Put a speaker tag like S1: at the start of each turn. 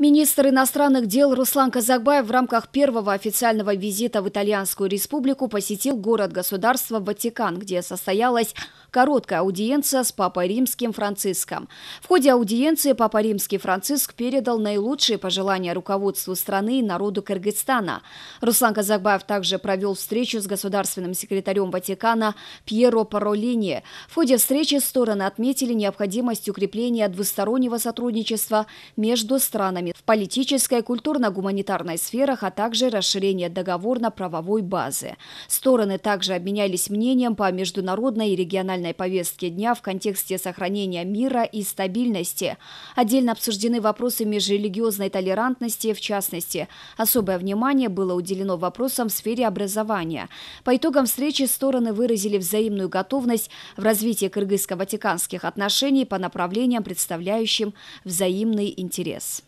S1: Министр иностранных дел Руслан Казакбаев в рамках первого официального визита в Итальянскую республику посетил город-государство Ватикан, где состоялась короткая аудиенция с Папой Римским Франциском. В ходе аудиенции Папа Римский Франциск передал наилучшие пожелания руководству страны и народу Кыргызстана. Руслан Казакбаев также провел встречу с государственным секретарем Ватикана Пьеро Паролини. В ходе встречи стороны отметили необходимость укрепления двустороннего сотрудничества между странами в политической, культурно-гуманитарной сферах, а также расширение договорно-правовой базы. Стороны также обменялись мнением по международной и региональной повестке дня в контексте сохранения мира и стабильности. Отдельно обсуждены вопросы межрелигиозной толерантности, в частности, особое внимание было уделено вопросам в сфере образования. По итогам встречи стороны выразили взаимную готовность в развитии кыргызско-ватиканских отношений по направлениям, представляющим взаимный интерес.